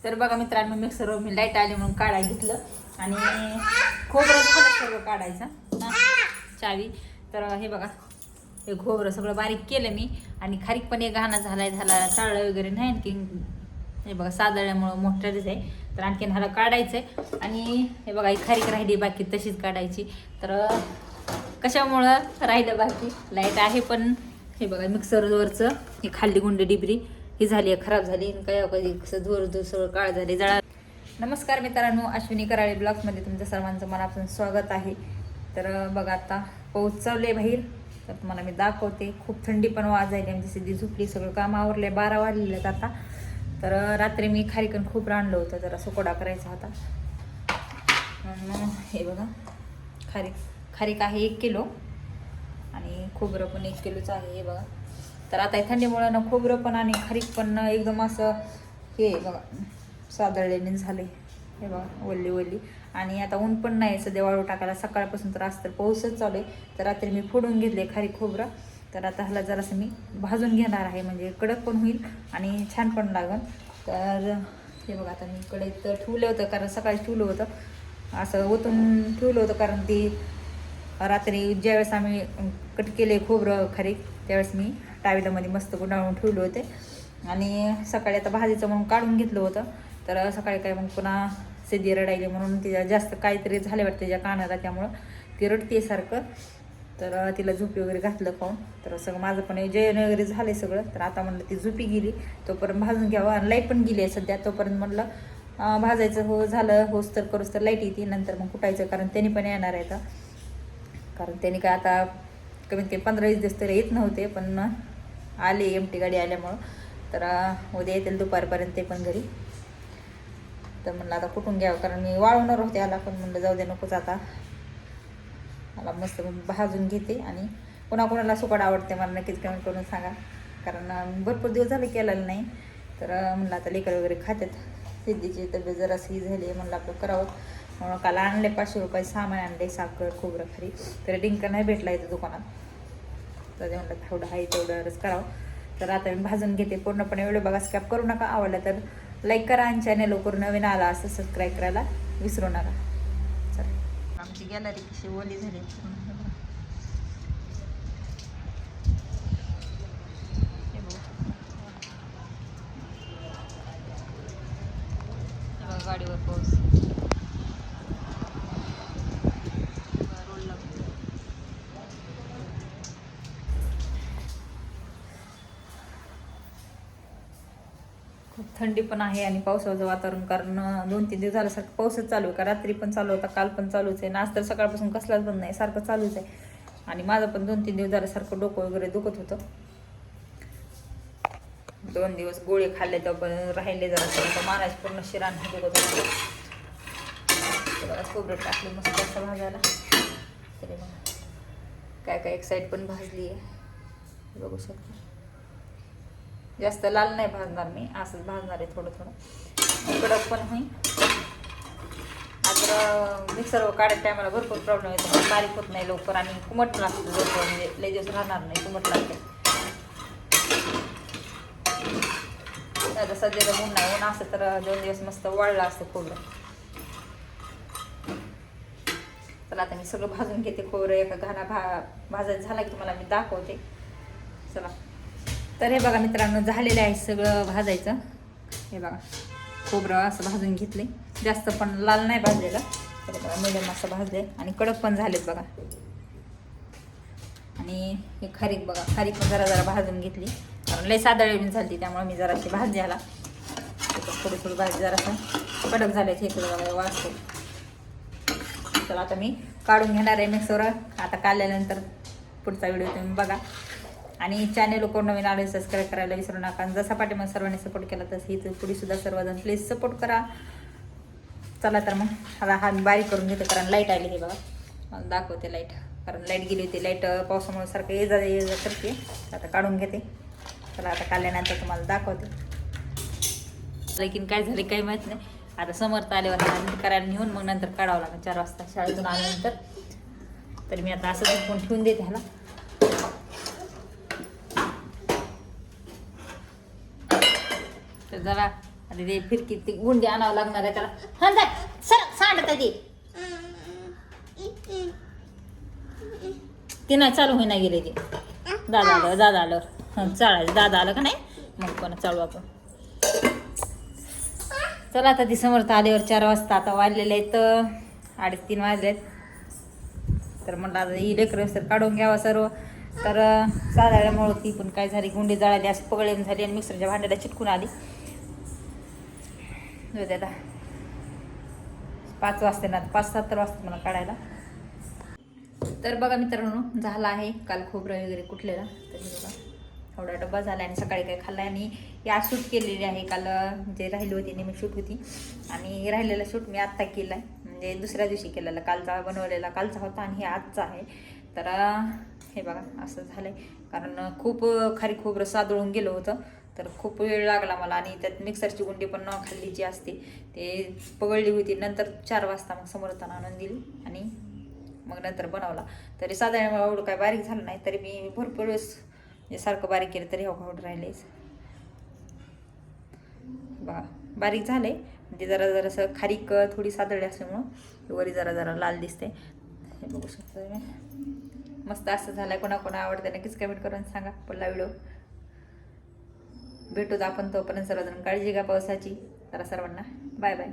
तर बघा मित्रांनो, मिक्सरवर मी लाईट आली म्हणून काढायला घेतलं आणि खोबरं झालं सर्व काढायचं चावी. तर हे बघा, हे खोबरं सगळं बारीक केलं मी आणि खारीक पण एक घाणा झाला चाळलं वगैरे नाही. आणखी हे बघा सादळल्यामुळं मोठं आहे. तर आणखीन ह्याला काढायचं आहे आणि हे बघा ही खारीक राहिली बाकी तशीच काढायची. तर कशामुळं राहिलं बाकी, लाईट आहे पण हे बघा मिक्सरवरचं ही खाल्ली गुंड डिबरी ही झाली आहे, खराब झाली. काय कधी कसं धूर सगळं काळ झाले जळा. नमस्कार मित्रांनो, अश्विनी कराळे ब्लॉग्समध्ये तुमचं सर्वांचं मनापासून स्वागत आहे. तर बघा आता पाऊस चालू आहे बाहेर, तर तुम्हाला मी दाखवते. खूप थंडी पण वाजायली, आमची सिद्धी झोपली, सगळं काम आवरले, 12 वाजलेले आता. तर रात्री मी खारीकण खूप रांधलं होतं, जरा सुकोडा करायचा होता. हे बघा खारीक आहे 1 किलो आणि खोबरं पण 1 किलोचं आहे. हे बघा, तर आता थंडीमुळं ना खोबरं पण आणि खारीक पण एकदम असं हे बघा सादळलेले झाले. हे बघा वल्ली आणि आता ऊन पण नाही सध्या वाळू टाकायला. सकाळपासून तर आज तर पाऊसच चालू आहे. तर रात्री मी फोडून घेतले खारीक खोबरं. तर आता ह्याला जरासं मी भाजून घेणार आहे, म्हणजे कडक पण होईल आणि छान पण लागेल. तर हे बघा आता मी कढईत ठेवलं होतं, कारण सकाळी ठेवलं होतं असं ओतून ठेवलं होतं, कारण ती रात्री ज्यावेळेस आम्ही कट केले खोबरं खारीक त्यावेळेस मी टावेलामध्ये मस्त गुंडाळून ठेवले होते. आणि सकाळी आता भाजीचं म्हणून काढून घेतलं होतं. तर सकाळी काय मग पुन्हा सिद्धी रडायली म्हणून तिच्या जास्त काहीतरी झाले वाटतं तिच्या कानाला, त्यामुळं ती रडते सारखं. तर तिला झोपी वगैरे घातलं खाऊन. तर सगळं माझं पण जेवण वगैरे झाले सगळं. तर आता म्हणलं ती झोपी गेली तोपर्यंत भाजून घ्यावं, आणि लाईट पण गेली आहे सध्या. तोपर्यंत म्हणलं भाजायचं हो झालं होस तर करूस तर लाईट येते, नंतर मग कुटायचं, कारण त्यांनी पण येणार आहे आता. कारण त्यांनी काय आता कमीत कमी 15-20 दिवस तरी येत नव्हते, पण आले एमटी गाडी आल्यामुळं. तर उद्या येतील दुपारपर्यंत ते पण घरी. तर म्हणलं आता कुठून घ्यावं, कारण मी वाळवणार होते आला, पण म्हणलं जाऊ दे नकोच आता. मला मस्त भाजून घेते. आणि कोणाकोणाला सुकट आवडते मला नक्कीच कमेंट करून सांगा, कारण भरपूर दिवस झाले केलेलं नाही. तर म्हणलं आता लेकर वगैरे खातात, सिद्धीची तब्येत जराशी ही झाली, म्हणलं आपलं करावं म्हणून काल आणले 500 रुपये सामान आणले, साखर खोबरं खारी. तर डिंक नाही भेटला इथं दुकानात, तर म्हणलं थोडं आहे तेवढंच करावं. तर आता मी भाजून घेते पूर्णपणे. व्हिडिओ बघा, स्किप करू नका. आवडला तर लाईक करा आणि चॅनल लवकर नवीन आला असं सबस्क्राईब करायला विसरू नका. चला, आमची गॅलरी कशी ओली झाली. गाडीवर पाऊस खूप थंडी पण आहे आणि पावसाचं वातावरण, कारण 2-3 दिवस झाल्यासारखं पाऊसच चालू आहे. का रात्री पण चालू होता, काल पण चालूच आहे ना, आज तर सकाळपासून कसलाच बंद नाही, सारखं चालूच आहे. आणि माझं पण 2-3 दिवस झाल्यासारखं डोकं वगैरे दुखत होतं. 2 दिवस गोळी खाल्ले तर पण राहिले जरा मानायचं पूर्ण शिराण दुखत होतं. खोबरं टाकलं मस्त जास्त भाजायला. तरी मग काय एक साईड पण भाजली आहे बघू शकता. जास्त लाल नाही भाजणार मी, असंच भाजणार आहे थोडं कडक पण होईल. आता मिक्सरवर काढत टायमाला भरपूर प्रॉब्लेम येतो, बारीक होत नाही लवकर आणि कुमट लागतं लवकर, म्हणजे लई दिवस राहणार नाही, कुमट लागते. आता सध्याला ऊन नाही, ऊन असं तर 2 दिवस मस्त वाळलं असतं खोबरं. चला आता मी सगळं भाजून घेते खोबरं. एका घाणा भाजायचं झाला की तुम्हाला मी दाखवते. चला, तर हे बघा मित्रांनो झालेलं आहे सगळं भाजायचं. हे बघा खोबरं असं भाजून घेतले, जास्त पण लाल नाही भाजलेलं, तर बघा मिडियम असं भाजले आणि कडक पण झालेत बघा. आणि हे खारीक बघा, खारीक पण जरा भाजून घेतली, कारण लई सादळी झाली त्यामुळे मी जराशी भाजी आला थोडी भाजी जरासं कडक झाले हे बघा वाजते. तर आता मी काढून घेणार आहे मिक्सरवर. आता काढल्यानंतर पुढचा व्हिडिओ तुम्ही बघा. आणि चॅनल कोण नवीन आले सबस्क्राईब करायला विसरू नका. आणि जसा पाठीमागे सर्वांनी सपोर्ट केला तसं इथं पुढे सुद्धा सर्वजण प्लीज सपोर्ट करा. चला तर मग हा मी बारीक करून घेते, कारण लाईट आली. हे बघा मला दाखवते लाईट, कारण लाईट गेली होती. लाईट पावसामुळे सारखं ये जा करते. आता काढून घेते. चला आता काढल्यानंतर तुम्हाला दाखवते. लेकिन काय झाले काही माहीत नाही. आता समर्थ आल्यावर करायला नेऊन मग नंतर काढावं लागेल 4 वाजता शाळेतून आल्यानंतर. तर मी आता असं फोन ठेवून देते ह्याला. तर जरा आणि ते फिरकी ती गुंडी आणावं लागणार आहे त्याला. हा जा सर सांडत ती ती नाही चालू होईना गेले ते. दादा आलं चालायचं. दादा आलं का नाही मग पण चालू आपण. चला आता ती समर्थ आल्यावर 4 वाजता. आता वाजलेले आहेत 2:30 वाजलेत. तर म्हणलं आता ही लेकरं काढून घ्यावा सर्व. तर साधाळ्यामुळं ती पण काय झाली गुंडी जळाली असं पगळेन झाली आणि मिक्सरच्या भांड्याला चिटकून आली. आता 5 वाजता ना 5-7 वाजता मला काढायला. तर बघा मित्रांनो झाला आहे काल खोबरं वगैरे कुठलेला. तर हे बघा एवढा डब्बा झाला आणि सकाळी काय खाल्ला. आणि या शूट केलेली आहे काल जे राहिली होती नेहमी शूट होती. आणि राहिलेला शूट मी आत्ता केला आहे म्हणजे दुसऱ्या दिवशी केलेला. कालचा बनवलेला कालचा होता आणि हे आजचा आहे. तर हे बघा असं झालं आहे कारण खूप खारी खोबरं सादळून गेलं होतं. तर खूप वेळ लागला मला. आणि त्यात मिक्सरची गुंडी पण खाल्ली जी असते ते पगळली होती. नंतर 4 वाजता मग समोरताना आणून दिली आणि मग नंतर बनवला. तरी साधारण एवढं काय बारीक झालं नाही. तरी मी भरपूर वेळेस म्हणजे सारखं बारीक केलं तरी एवढं राहिलेच बघा बारीक झाले. म्हणजे जरासं खारीक थोडी सादळली असल्यामुळं वरी जरा लाल दिसते. हे बघू शकतो मस्त असं झालं आहे. कोणाकोणा आवडतं नक्कीच कमेंट करून सांगा. पुढला व्हिडिओ भेटूच आपण तोपर्यंत सर्वजण काळजी घ्या पावसाची. तर सर्वांना बाय बाय.